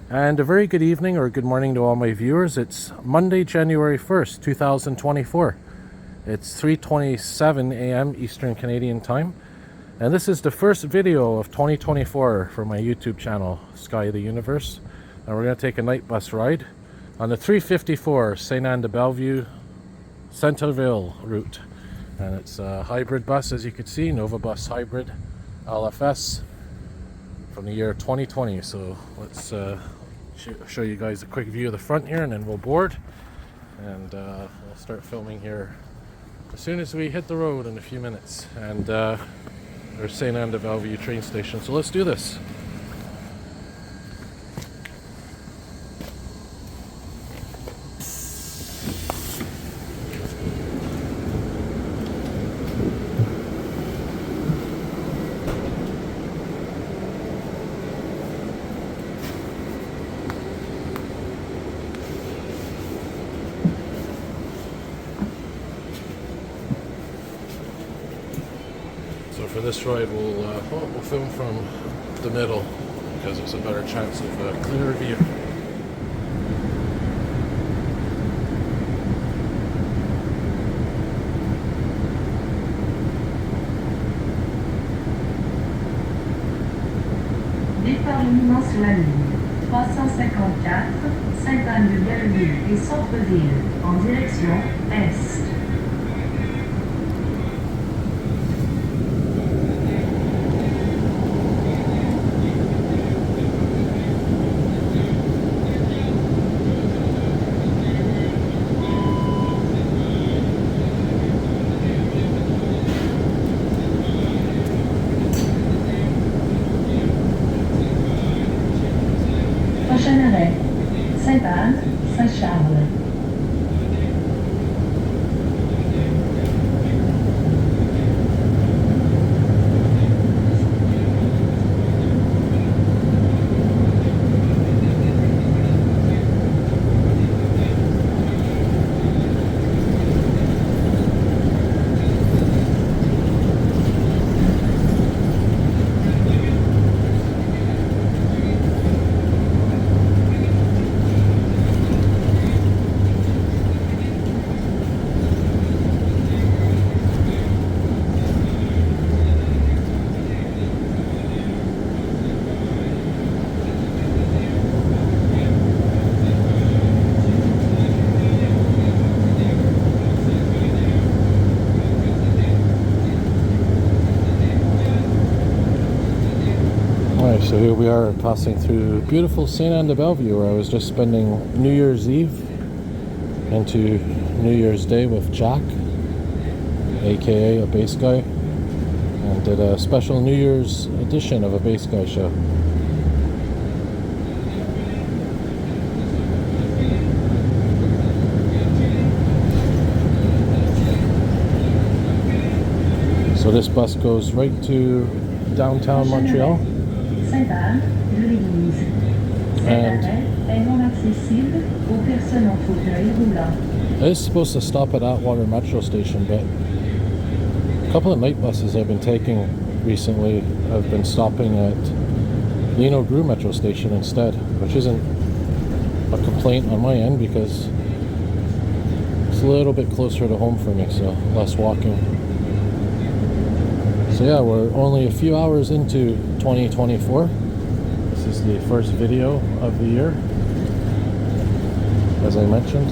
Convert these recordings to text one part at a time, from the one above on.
And a very good evening or good morning to all my viewers. It's Monday, January 1st, 2024. It's 3:27 a.m. Eastern Canadian Time. And this is the first video of 2024 for my YouTube channel, Sky of the Universe. And we're going to take a night bus ride on the 354 Sainte-Anne-de-Bellevue Centreville route. And it's a hybrid bus, as you can see, Nova Bus Hybrid LFS from the year 2020. So let's show you guys a quick view of the front here, and then we'll board, and we'll start filming here as soon as we hit the road in a few minutes. And there's Sainte-Anne-de-Bellevue train station, so let's do this. So for this ride, we'll film from the middle because it's a better chance of a clearer view. Départ imminent sur la ligne 354, Sainte-Anne-de-Bellevue et Centreville, en direction Est. Prochain arrêt, Sainte-Anne, Saint-Charles. So here we are passing through beautiful Sainte-Anne-de-Bellevue, where I was just spending New Year's Eve into New Year's Day with Jack, aka a bass guy, and did a special New Year's edition of a bass guy show. So this bus goes right to downtown Montreal. Sainte-Anne-de-Bellevue. Cet arrêt est non accessible aux personnes en fauteuil roulant. It is supposed to stop at Atwater metro station, but a couple of night buses I've been taking recently have been stopping at Lino Gru metro station instead, which isn't a complaint on my end because it's a little bit closer to home for me, so less walking. So yeah, we're only a few hours into 2024. This is the first video of the year, as I mentioned.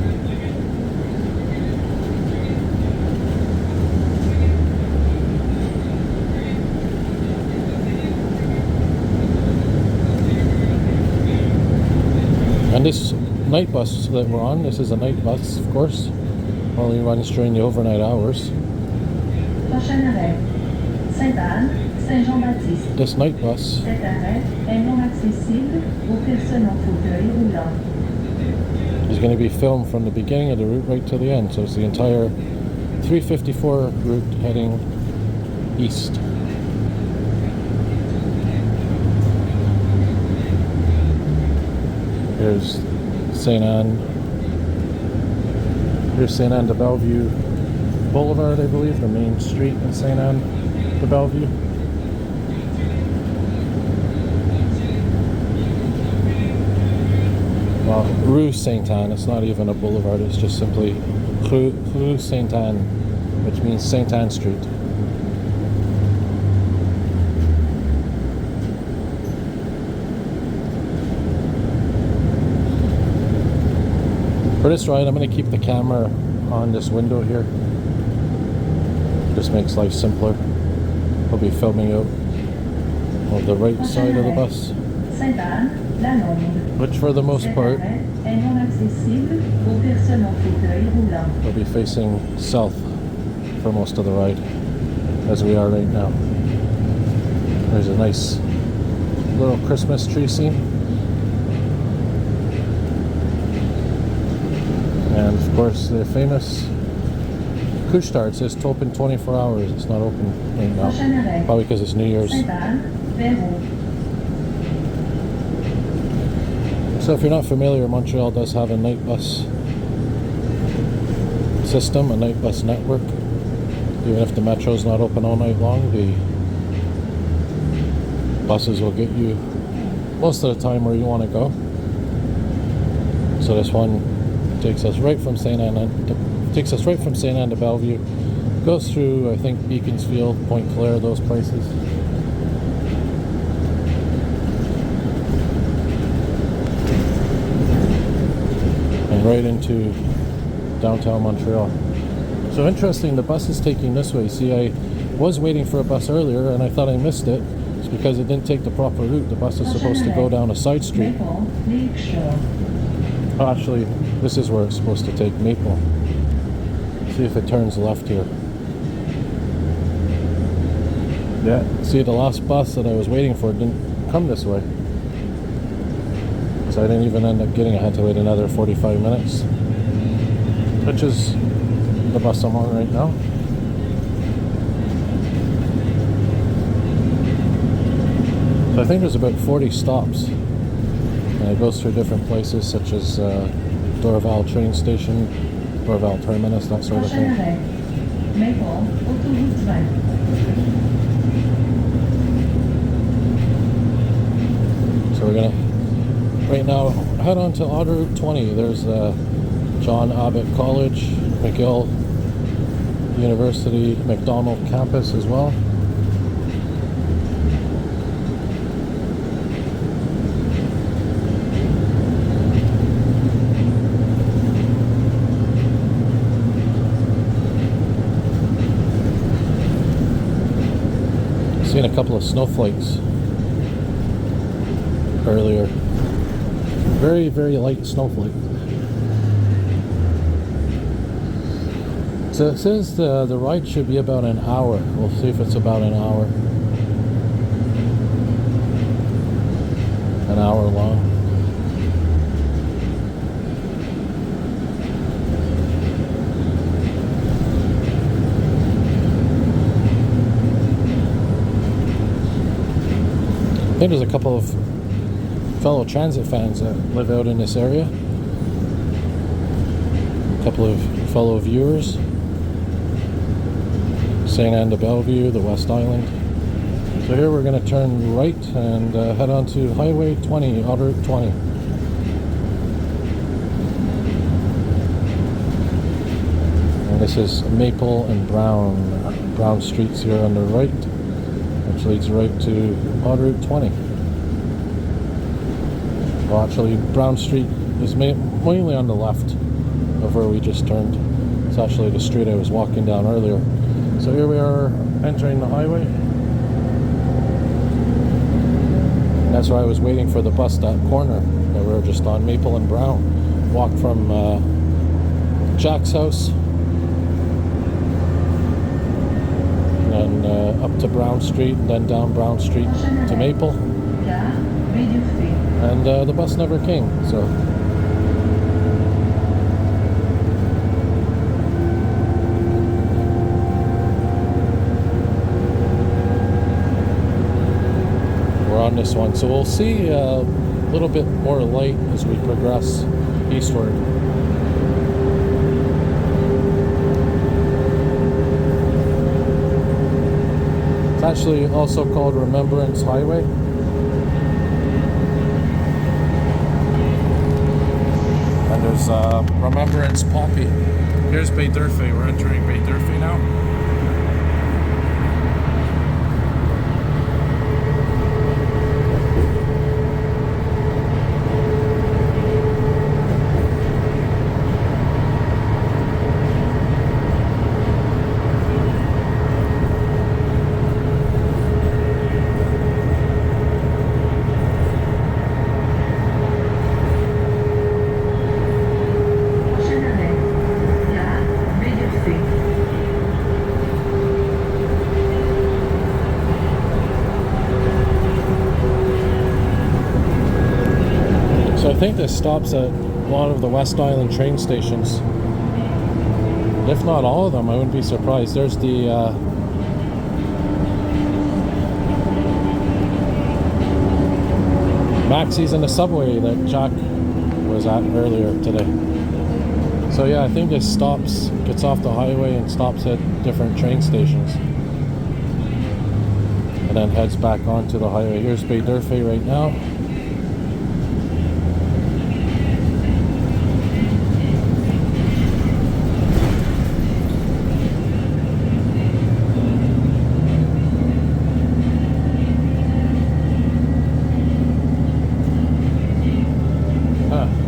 And this night bus that we're on, this is a night bus, of course, only runs during the overnight hours. Prochain arrêt, Sainte-Anne, Saint-Jean-Baptiste. This night bus Cet arrêt est non accessible aux personnes en fauteuil roulant. is going to be filmed from the beginning of the route right to the end, so it's the entire 354 route heading east. Here's Sainte-Anne-de-Bellevue Boulevard, I believe, the main street in Sainte-Anne-de-Bellevue. well, Rue Sainte-Anne. It's not even a boulevard, it's just simply Rue Sainte-Anne, which means Sainte Anne Street. For this ride, I'm going to keep the camera on this window here. Just makes life simpler. I'll be filming out on the right side of the bus, which for the most part will be facing south for most of the ride, as we are right now. There's a nice little Christmas tree scene. And of course the famous Couche-Tard. It says it's open 24 hours. It's not open right now. Probably because it's New Year's. So if you're not familiar, Montreal does have a night bus system, a night bus network. Even if the metro's not open all night long, the buses will get you most of the time where you want to go. So this one takes us right from Sainte-Anne-de-Bellevue, goes through, I think, Beaconsfield, Point Claire, those places. And right into downtown Montreal. So interesting, the bus is taking this way. See, I was waiting for a bus earlier and I thought I missed it. It's because it didn't take the proper route. The bus is supposed to go down a side street. Oh, actually, this is where it's supposed to take Maple. See if it turns left here. Yeah, see, the last bus that I was waiting for didn't come this way. So I didn't even end up getting it. I had to wait another 45 minutes. Which is the bus I'm on right now. So I think there's about 40 stops. And it goes through different places such as Dorval train station, Dorval terminus, that sort of thing. So we're gonna right now head on to Route 20. There's John Abbott College, McGill University, McDonald campus as well. Seen a couple of snowflakes earlier. Very, very light snowflake. So it says the ride should be about an hour. We'll see if it's about an hour. An hour long. I think there's a couple of fellow transit fans that live out in this area. A couple of fellow viewers. Sainte-Anne-de-Bellevue, the West Island. So here we're going to turn right and head on to Highway 20, Route 20. And this is Maple and Brown streets here on the right, which leads right to Route 20. Well, actually, Brown Street is mainly on the left of where we just turned. It's actually the street I was walking down earlier. So here we are entering the highway. And that's where I was waiting for the bus, that corner that we were just on, Maple and Brown. Walk from Jack's house and up to Brown Street, and then down Brown Street to Maple. And the bus never came, so. We're on this one, so we'll see a little bit more light as we progress eastward. It's actually also called Remembrance Highway. There's Remembrance Poppy. Here's Bay Durfee. We're entering Bay Durfee now. So I think this stops at a lot of the West Island train stations. If not all of them, I wouldn't be surprised. There's the Maxis and the subway that Jack was at earlier today. So yeah, I think this stops, gets off the highway and stops at different train stations. And then heads back onto the highway. Here's Bay Durfee right now.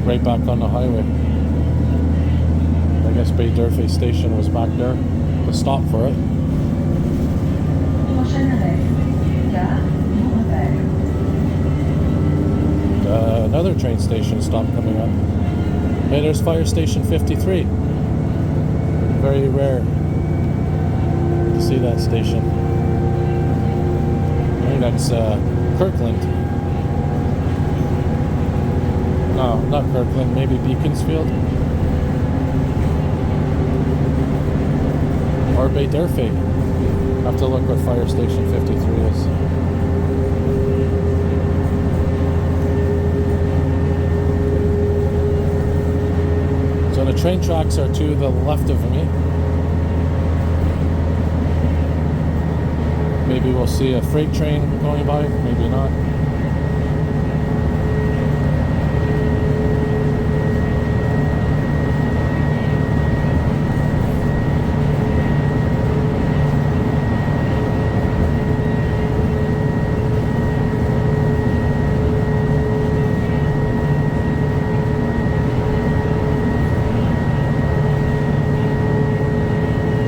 Right back on the highway. I guess Bay Durfee station was back there. The stop for it. Another train station stop coming up. Hey, there's Fire Station 53. Very rare to see that station. I think that's Kirkland. No, not Kirkland, maybe Beaconsfield. Or Bay Durfee. Have to look what Fire Station 53 is. So the train tracks are to the left of me. Maybe we'll see a freight train going by, maybe not.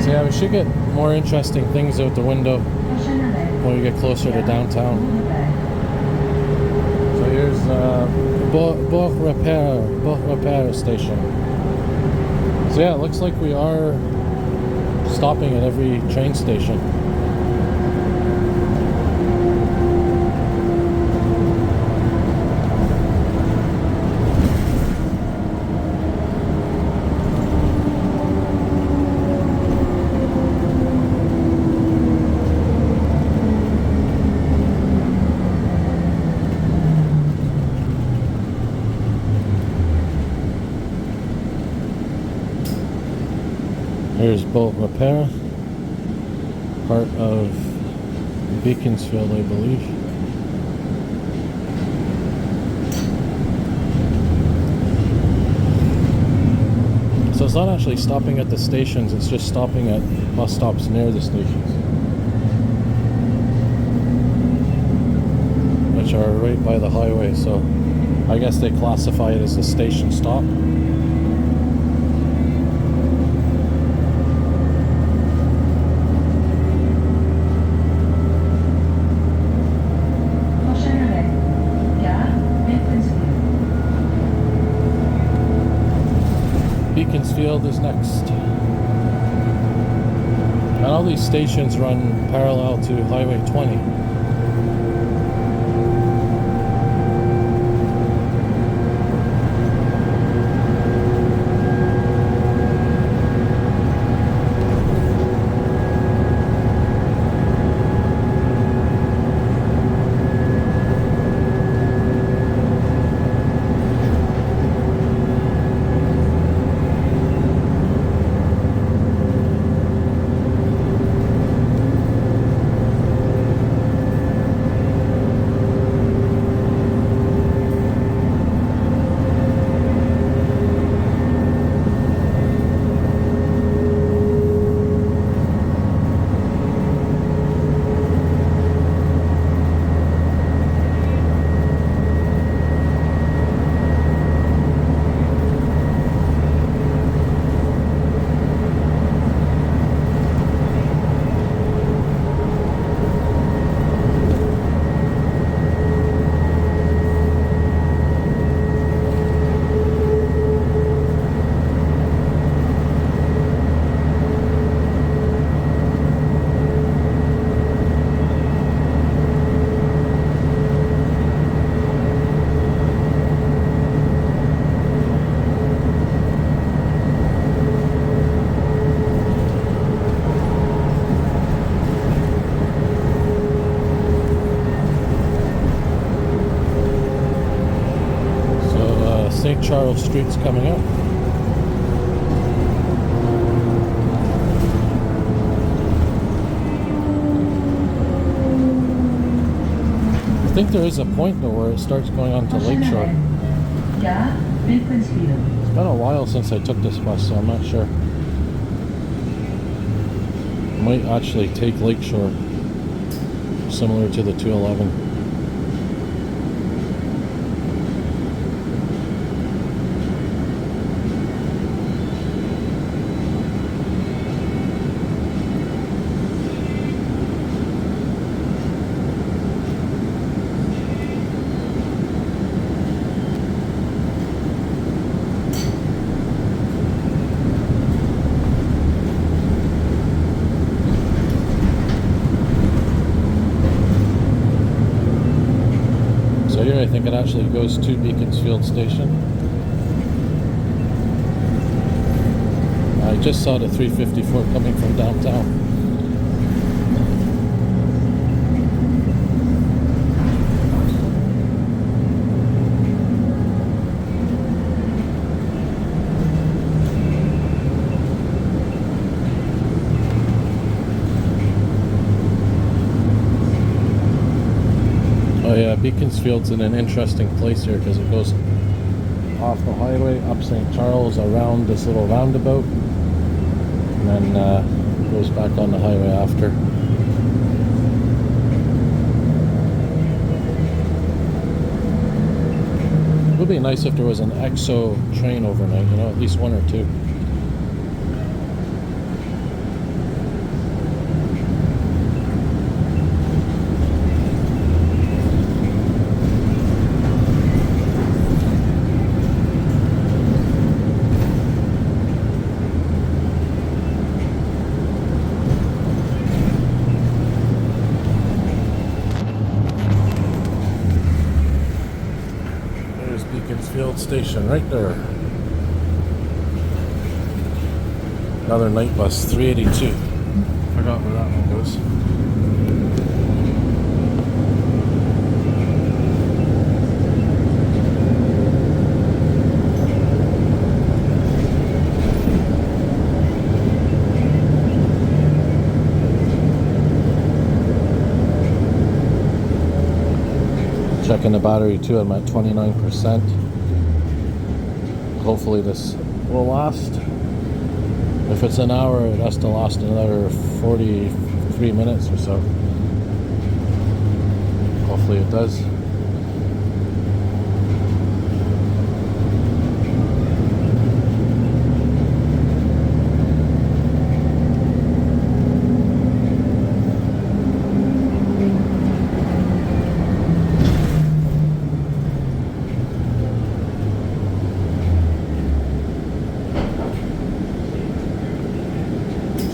Yeah, we should get more interesting things out the window when we get closer to downtown. So here's Beau Repair station. So yeah, it looks like we are stopping at every train station. Here's Bolt Repair, part of Beaconsfield, I believe. So it's not actually stopping at the stations, it's just stopping at bus stops near the stations, which are right by the highway, so I guess they classify it as a station stop. Beaconsfield is next. And all these stations run parallel to Highway 20. St. Charles Street's coming up. I think there is a point though where it starts going on to Lakeshore. Gare Beaconsfield. It's been a while since I took this bus, so I'm not sure. I might actually take Lakeshore, similar to the 211. So here I think it actually goes to Beaconsfield Station. I just saw the 354 coming from downtown. Oh yeah, Beaconsfield's in an interesting place here because it goes off the highway, up St. Charles, around this little roundabout, and then goes back on the highway after. It would be nice if there was an EXO train overnight, you know, at least one or two. Beaconsfield Station right there. Another night bus, 382. Forgot where that one goes. Checking the battery too, I'm at 29%. Hopefully this will last. If it's an hour, it has to last another 43 minutes or so. Hopefully it does.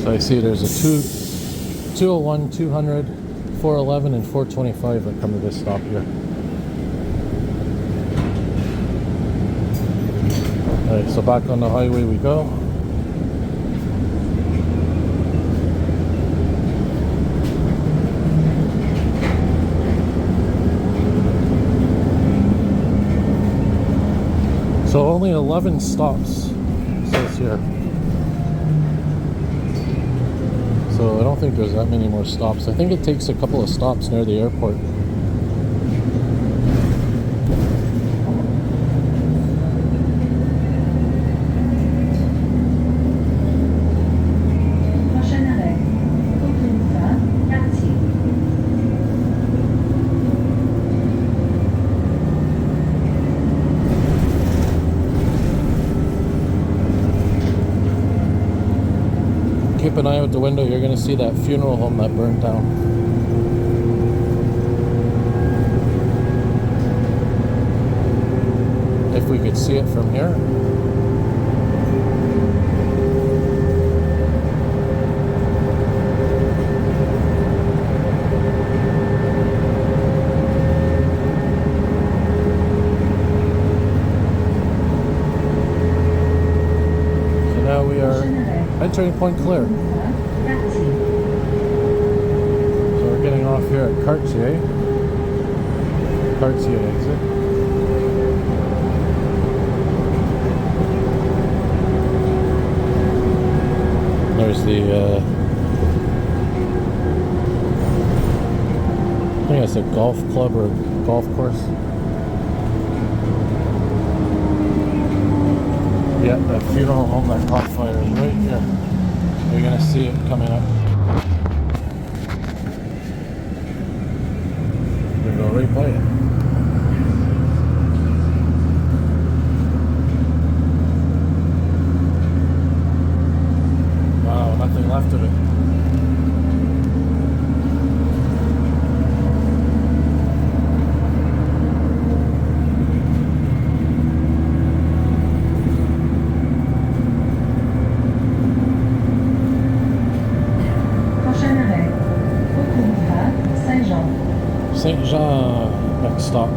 So I see there's a 201, 200, 411, and 425 that come to this stop here. Alright, so back on the highway we go. So only 11 stops, it says here. So I don't think there's that many more stops. I think it takes a couple of stops near the airport. Prochain arrêt, Coqueluca, Quartier. Keep an eye out the window, you're going to see that funeral home that burned down. If we could see it from here. So now we are entering Point Claire. So we're getting off here at Cartier exit. the I think it's a golf club or golf course. Yeah, that funeral home that caught fire is right here. You're gonna see it coming up. We go right by it. Wow, nothing left of it. Saint-Jean, next stop.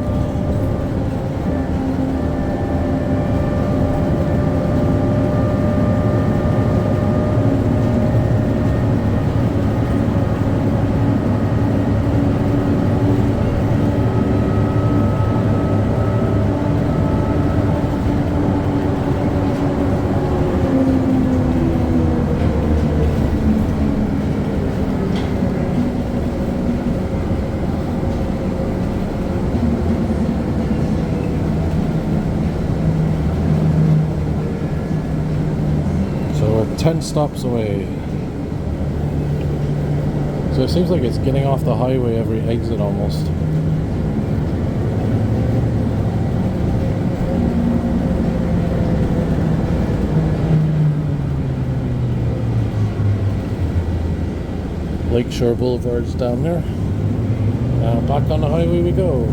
So we're 10 stops away. So it seems like it's getting off the highway every exit almost. Lakeshore Boulevard's down there. Now back on the highway we go.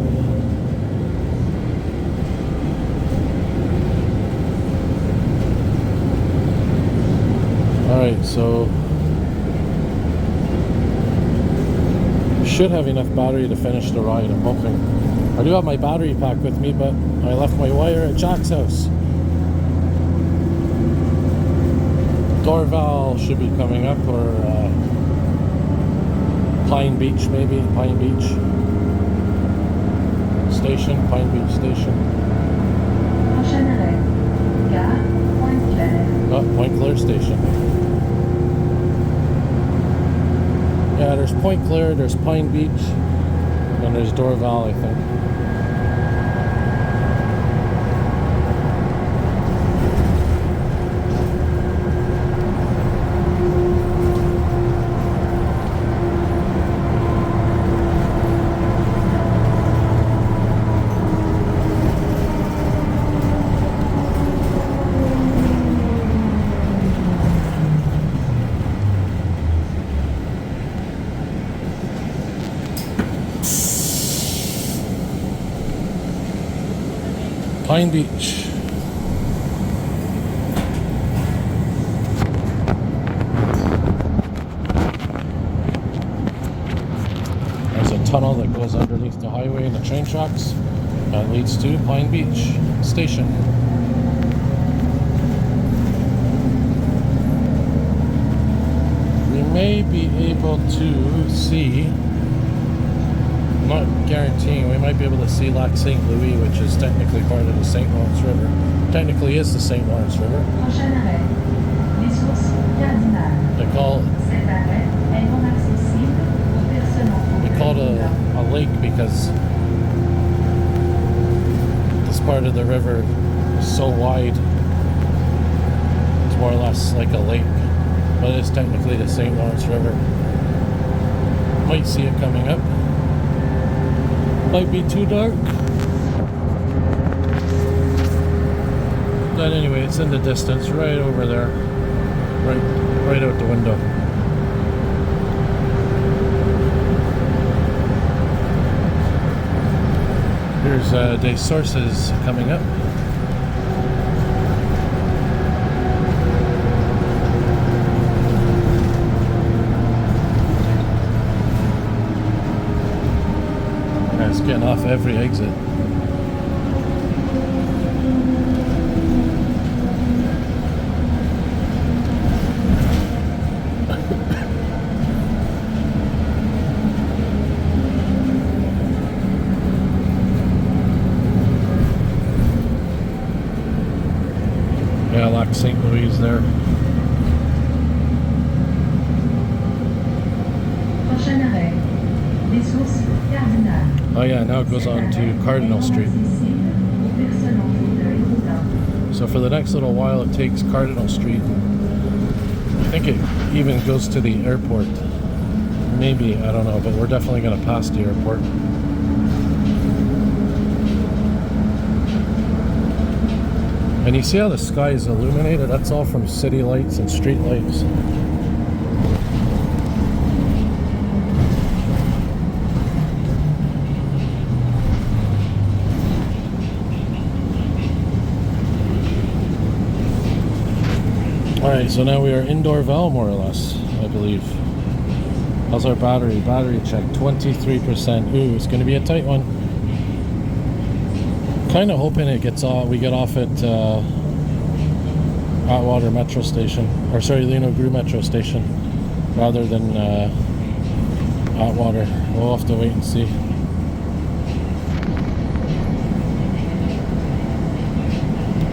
Alright, so should have enough battery to finish the ride, I'm hoping. I do have my battery pack with me, but I left my wire at Jack's house. Dorval should be coming up, or Pine Beach maybe, Pine Beach Station, Pine Beach Station. Oh, Point Claire Station. Yeah, there's Point Claire, there's Pine Beach, and there's Dorval, I think. Pine Beach. There's a tunnel that goes underneath the highway and the train tracks that leads to Pine Beach Station. We may be able to see, I'm not guaranteeing, we might be able to see Lac St. Louis, which is technically part of the St. Lawrence River. Technically is the St. Lawrence River. They call it a lake because this part of the river is so wide. It's more or less like a lake, but it is technically the St. Lawrence River. Might see it coming up. Might be too dark. But anyway, it's in the distance, right over there. Right out the window. Here's Des Sources coming up. It's getting off every exit. Yeah, Lac St. Louis there. Prochain arrêt, les sources cardinales. Oh yeah, now it goes on to Cardinal Street. Accessible aux personnes en fauteuil roulant. So for the next little while it takes Cardinal Street. I think it even goes to the airport. Maybe, I don't know, but we're definitely going to pass the airport. And you see how the sky is illuminated? That's all from city lights and street lights. Alright, so now we are in Dorval, more or less, I believe. How's our battery? Battery check, 23%. Ooh, it's going to be a tight one. Kind of hoping it gets off. We get off at Atwater Metro Station, or sorry, Lino Gru Metro Station, rather than Atwater. We'll have to wait and see.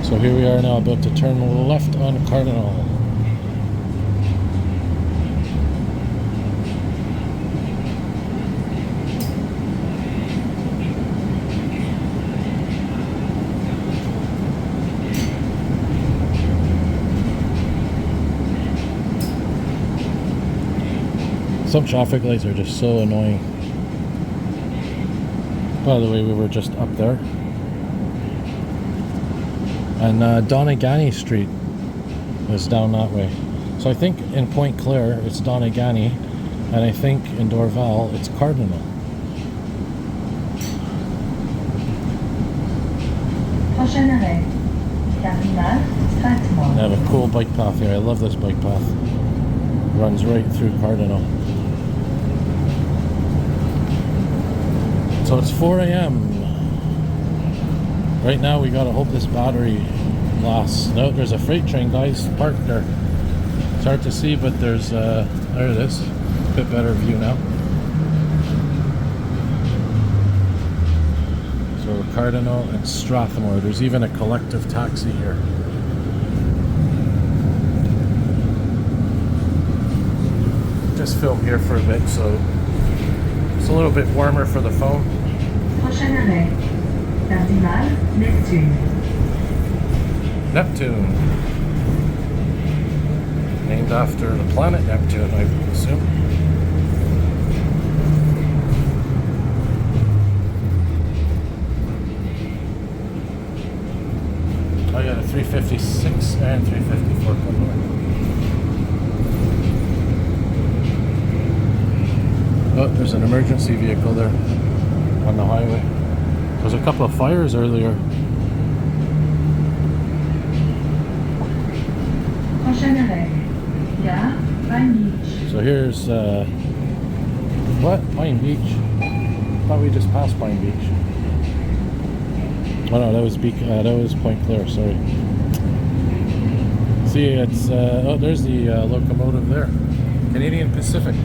So here we are now, about to turn left on Cardinal. Some traffic lights are just so annoying. By the way, we were just up there. And Donegal Street is down that way. So I think in Point Claire it's Donegal, and I think in Dorval it's Cardinal. Prochain arrêt, Cardinal, Strathmore. They have a cool bike path here. I love this bike path. Runs right through Cardinal. So it's 4 a.m. Right now we gotta hope this battery lasts. No, there's a freight train, guys, parked there. It's hard to see, but there's there it is. A bit better view now. So Cardinal and Strathmore. There's even a collective taxi here. Just film here for a bit, so it's a little bit warmer for the phone. Prochain arrêt, Cardinal, Neptune. Neptune. Named after the planet Neptune, I assume. I got a 356 and 354 coming. Oh, there's an emergency vehicle there on the highway. There's a couple of fires earlier. Prochain arrêt, Gare, Pine Beach. So here's what? Pine Beach. Thought we just passed Pine Beach. Oh no, that was Point Claire. Sorry. See, it's oh, there's the locomotive there. Canadian Pacific.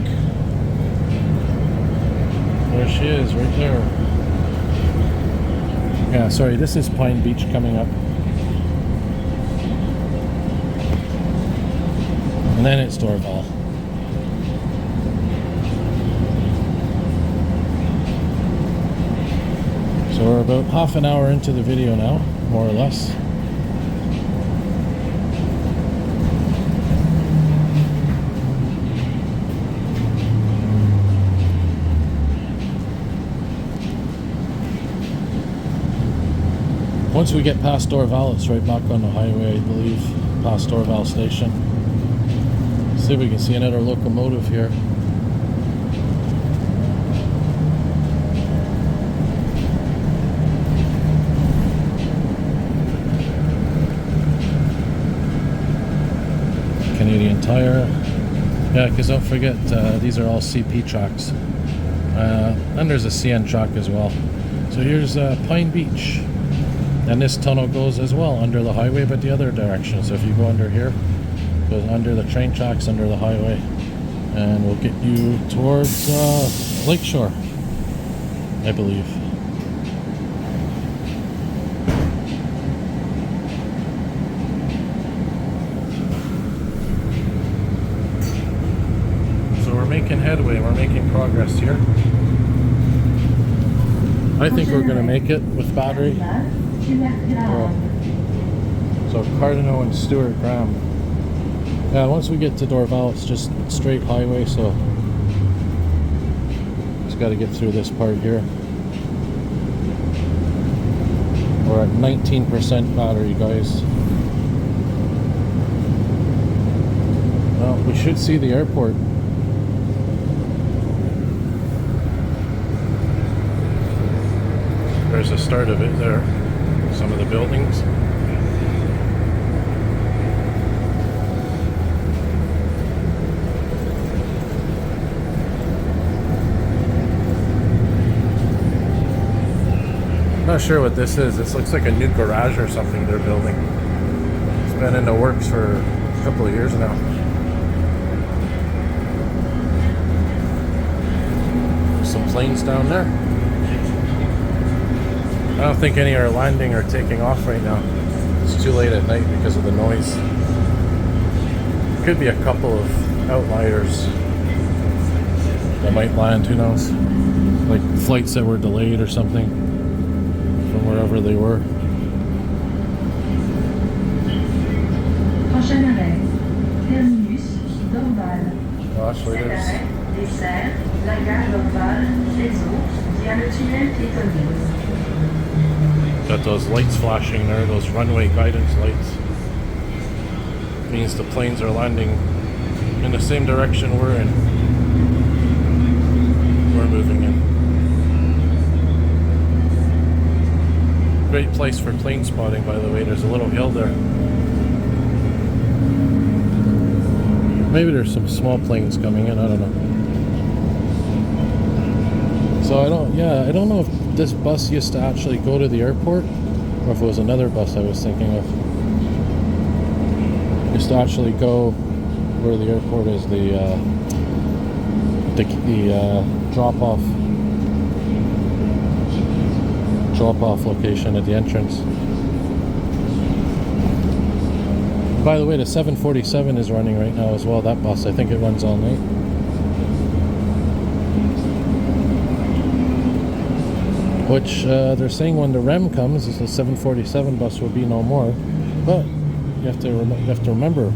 There she is, right there. Yeah, sorry, this is Pine Beach coming up. And then it's Dorval. So we're about half an hour into the video now, more or less. Once we get past Dorval, it's right back on the highway, I believe, past Dorval Station. See if we can see another locomotive here. Canadian Tire. Yeah, because don't forget, these are all CP tracks. And there's a CN track as well. So here's Pine Beach. And this tunnel goes as well under the highway, but the other direction. So if you go under here, it goes under the train tracks, under the highway, and we'll get you towards Lakeshore, I believe. So we're making headway. We're making progress here. I think we're going to make it with battery. So Cardinal and Stuart Graham. Yeah, once we get to Dorval, it's just straight highway, so just got to get through this part here. We're at 19% battery, guys. Well, we should see the airport. There's the start of it there. Some of the buildings. Not sure what this is. This looks like a new garage or something they're building. It's been in the works for a couple of years now. Some planes down there. I don't think any are landing or taking off right now. It's too late at night because of the noise. Could be a couple of outliers that might land, who knows? Like flights that were delayed or something from wherever they were. Prochain arrêt, terminus, Dorval. Gosh, look at this. Dessert, la gare Dorval, les eaux, via le tunnel piétonnier. Got those lights flashing there, those runway guidance lights. Means the planes are landing in the same direction we're in. We're moving in. Great place for plane spotting, by the way. There's a little hill there. Maybe there's some small planes coming in, I don't know. So I don't know if this bus used to actually go to the airport, or if it was another bus I was thinking of. Used to actually go where the airport is, the drop-off location at the entrance. By the way, the 747 is running right now as well, that bus. I think it runs all night. Which they're saying when the REM comes, the 747 bus will be no more. But you have to remember,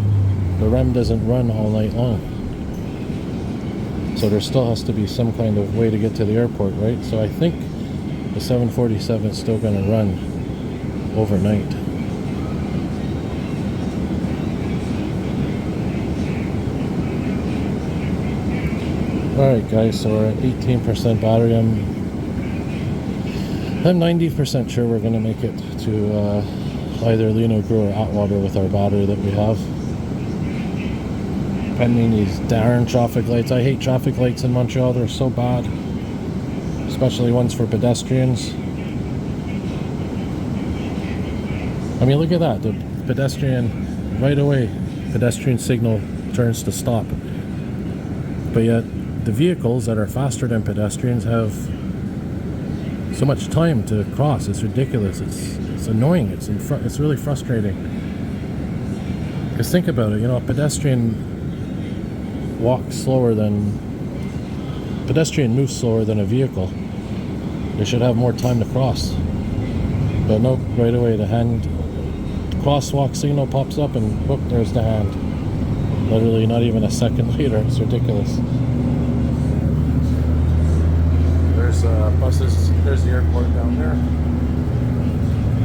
the REM doesn't run all night long. So there still has to be some kind of way to get to the airport, right? So I think the 747 is still going to run overnight. Alright guys, so we're at 18% battery. I'm 90% sure we're going to make it to either Lenogru or Atwater with our battery that we have. Pending these darn traffic lights. I hate traffic lights in Montreal, they're so bad. Especially ones for pedestrians. I mean, look at that. The pedestrian, right away, pedestrian signal turns to stop. But yet, the vehicles that are faster than pedestrians have so much time to cross. It's ridiculous. It's annoying. It's really frustrating. Because think about it, you know, a pedestrian moves slower than a vehicle. They should have more time to cross. But nope, right away the crosswalk signal pops up and whoop, there's the hand. Literally not even a second later. It's ridiculous. There's buses. There's the airport down there.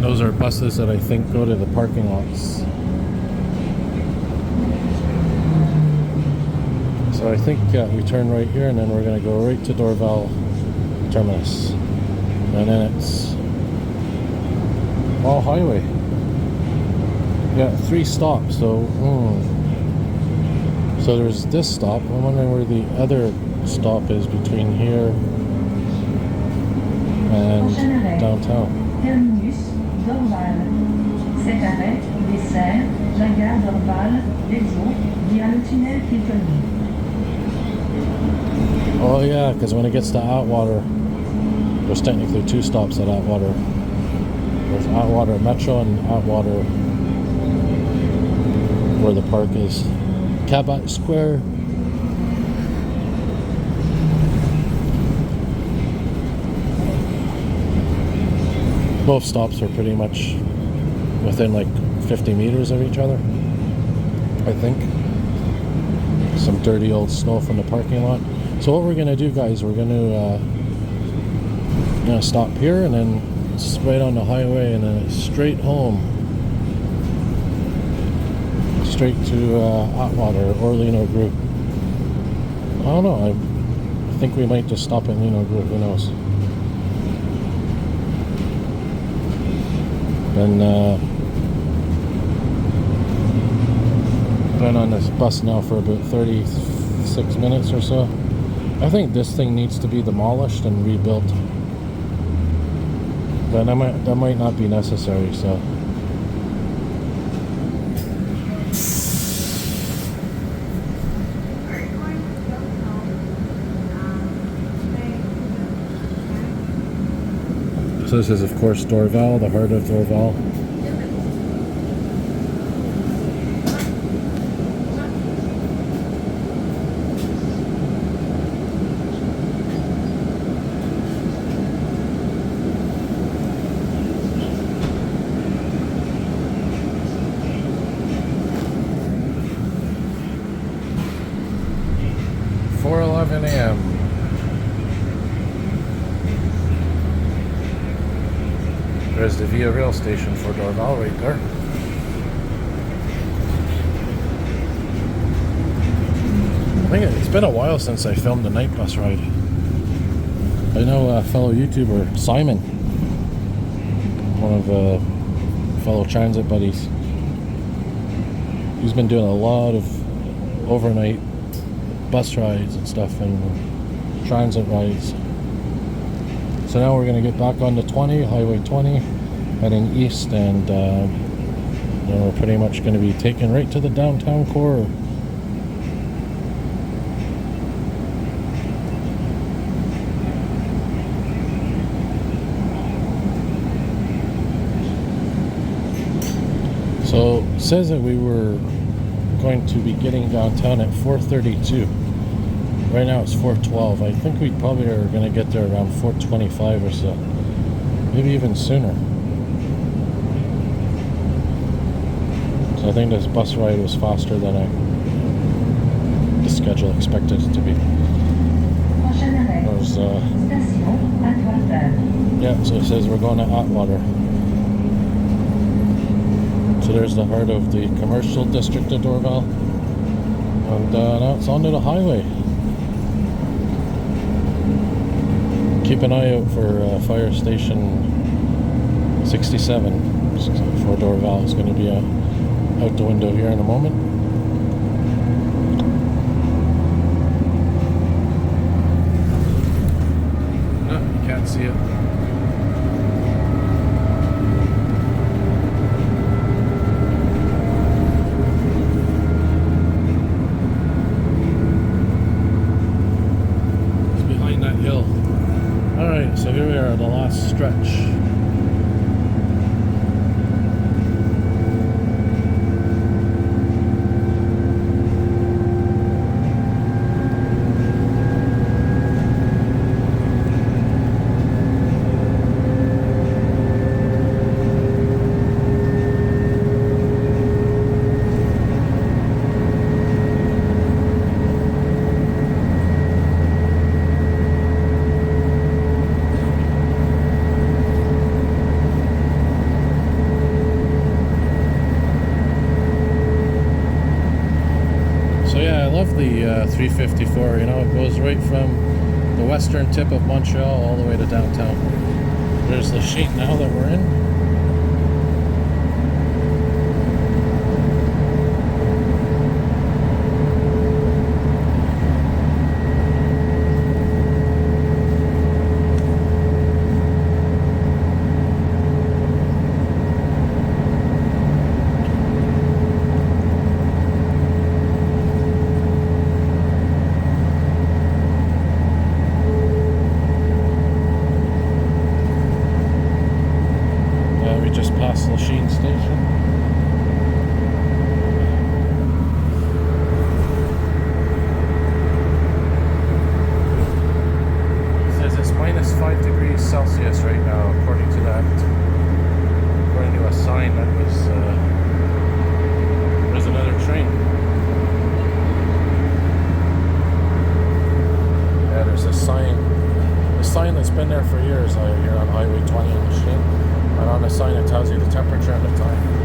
Those are buses that I think go to the parking lots. So I think we turn right here and then we're going to go right to Dorval terminus. And then it's all highway. Yeah, 3 stops. So there's this stop. I'm wondering where the other stop is between here and downtown. Terminus, Dorval. Cet arrêt dessert la gare Dorval, les eaux, via le tunnel piétonnier. Oh yeah, because when it gets to Atwater, there's technically 2 stops at Atwater. There's Atwater Metro and Atwater where the park is. Cabot Square. Both stops are pretty much within like 50 meters of each other, I think. Some dirty old snow from the parking lot. So what we're gonna do, guys, we're gonna stop here and then it's right on the highway and then it's straight home, straight to Atwater or Lino Group. I don't know. I think we might just stop at Lino Group. Who knows? Been on this bus now for about 36 minutes or so. I think this thing needs to be demolished and rebuilt, but that might not be necessary. So this is, of course, Dorval, the heart of Dorval. a.m. There's the Via Rail station for Dorval right there. I think it's been a while since I filmed a night bus ride. I know a fellow YouTuber, Simon, one of fellow transit buddies, he's been doing a lot of overnight bus rides and stuff and transit rides. So now we're going to get back on the 20, Highway 20, heading east, and then we're pretty much going to be taken right to the downtown core. So it says that we were going to be getting downtown at 4:32. Right now it's 4:12. I think we probably are going to get there around 4:25 or so, maybe even sooner. So I think this bus ride was faster than the schedule expected it to be. There's, yeah, so it says we're going to Atwater. So there's the heart of the commercial district of Dorval, and now it's onto the highway. Keep an eye out for fire station 67 for Dorval. It's going to be out the window here in a moment. No, you can't see it. So here we are at the last stretch. The 354, you know, it goes right from the western tip of Montreal all the way to downtown. There's the sheet now that we're in. there's another train. Yeah, there's a sign that's been there for years here on Highway 20 in Lachine. And on the sign it tells you the temperature and the time.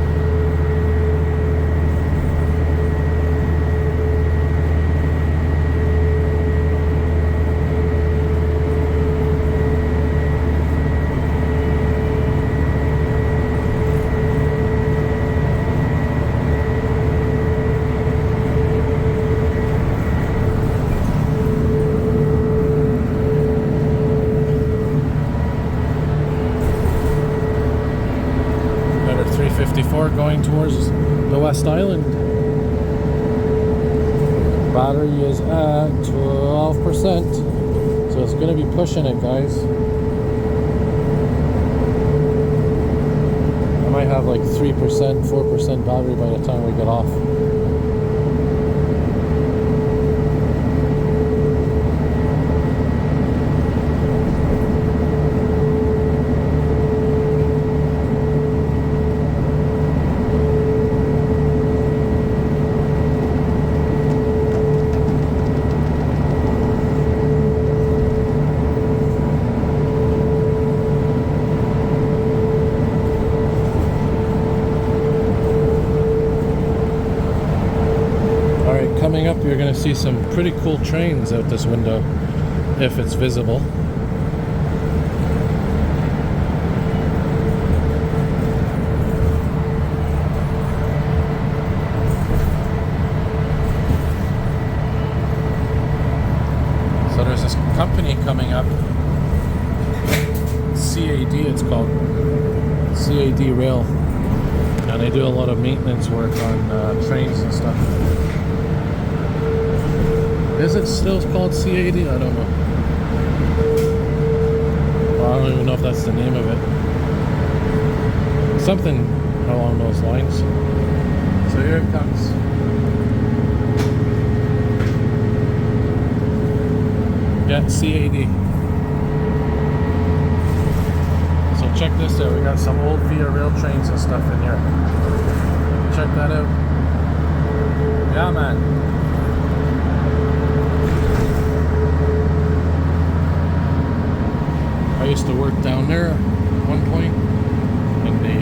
Going towards the West Island. Battery is at 12%, so it's going to be pushing it, guys. I might have like 3%, 4% battery by the time we get off. Coming up, you're going to see some pretty cool trains out this window, if it's visible. So there's this company coming up, CAD it's called, CAD Rail, and they do a lot of maintenance work on trains and stuff. Is it still called CAD? I don't know. Well, I don't even know if that's the name of it. Something along those lines. So here it comes. Yeah, CAD. So check this out. We got some old Via Rail trains and stuff in here. Check that out. Yeah, man. I used to work down there at one point in the,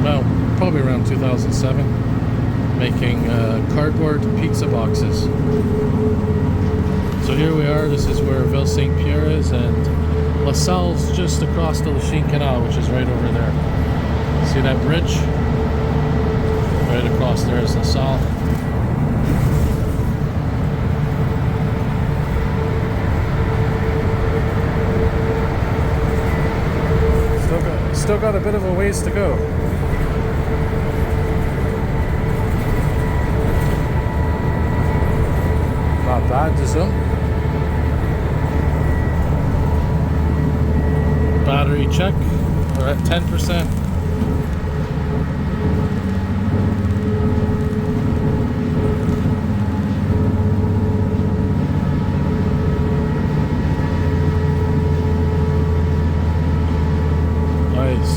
well, probably around 2007, making cardboard pizza boxes. So here we are, this is where Ville St. Pierre is, and La Salle's just across the Lachine Canal, which is right over there. See that bridge? Right across there is La Salle. Still got a bit of a ways to go. Not bad, just so. Battery check. We're at 10%.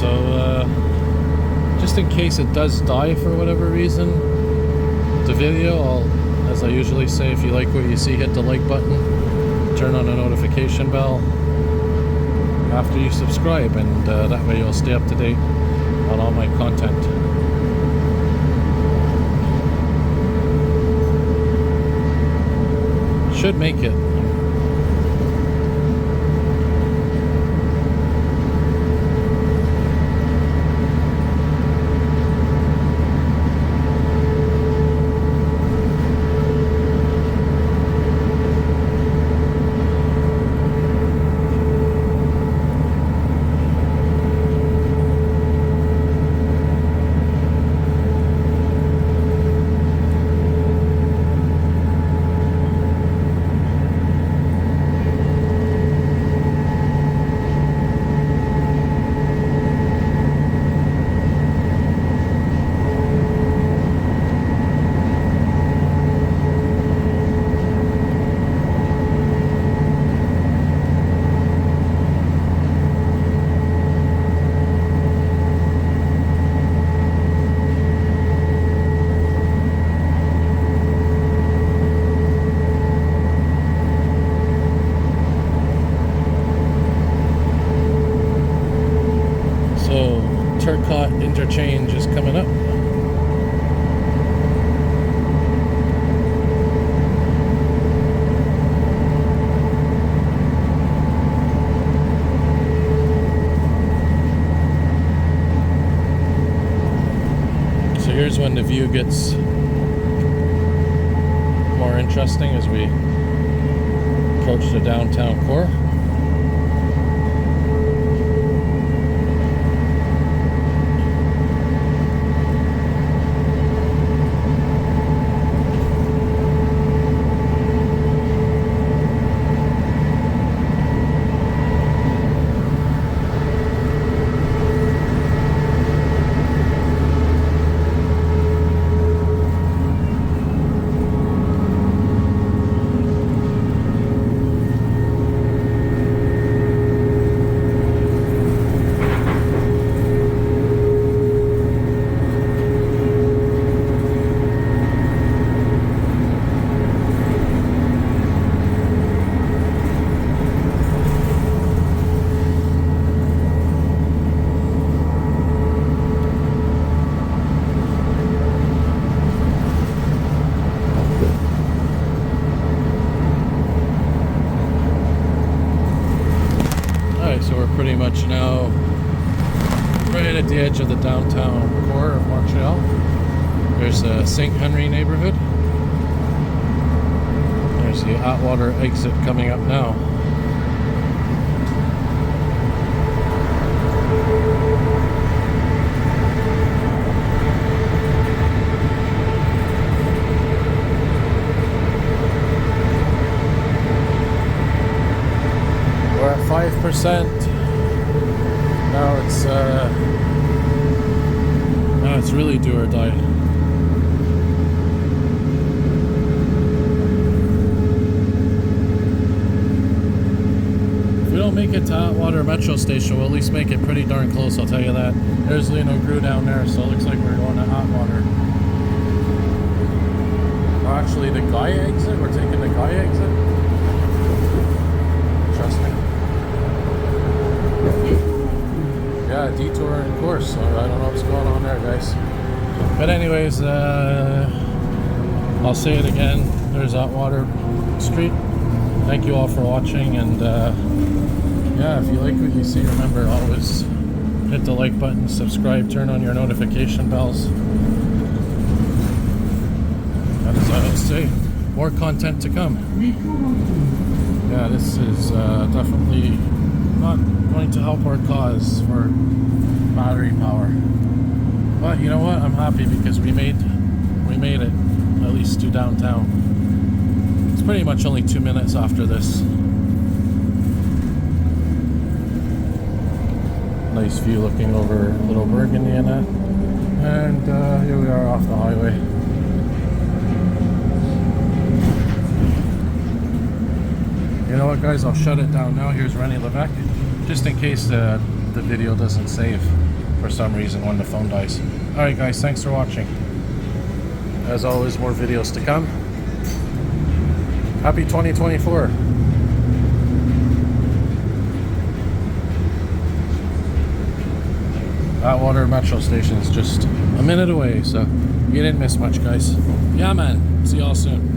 So just in case it does die for whatever reason, the video, as I usually say, if you like what you see, hit the like button, turn on the notification bell after you subscribe, and that way you'll stay up to date on all my content. Should make it. train just coming up. So here's when the view gets more interesting as we approach the downtown core. So we're pretty much now right at the edge of the downtown core of Montreal. There's the Sainte-Henri neighborhood. There's the Atwater exit coming up now. We're at 5%. Now it's really do or die. If we don't make it to Atwater Metro Station, we'll at least make it pretty darn close, I'll tell you that. There's Lino Gru down there, so it looks like we're going to Atwater. Oh, actually, the Guy exit? We're taking the Guy exit? Trust me. Yeah, detour in course, so I don't know what's going on there, guys. But anyways, I'll say it again, there's Atwater Street. Thank you all for watching, and yeah, if you like what you see, remember, always hit the like button, subscribe, turn on your notification bells. And as I always say, more content to come. Yeah, this is definitely not going to help our cause for battery power, but you know what, I'm happy because we made it at least to downtown. It's pretty much only 2 minutes after this. Nice view looking over Little Burgundy and that, and here we are off the highway. You know what, guys, I'll shut it down now. Here's René Levesque, just in case the video doesn't save for some reason when the phone dies. Alright guys, thanks for watching. As always, more videos to come. Happy 2024. Atwater Metro Station is just a minute away, so you didn't miss much, guys. Yeah man, see y'all soon.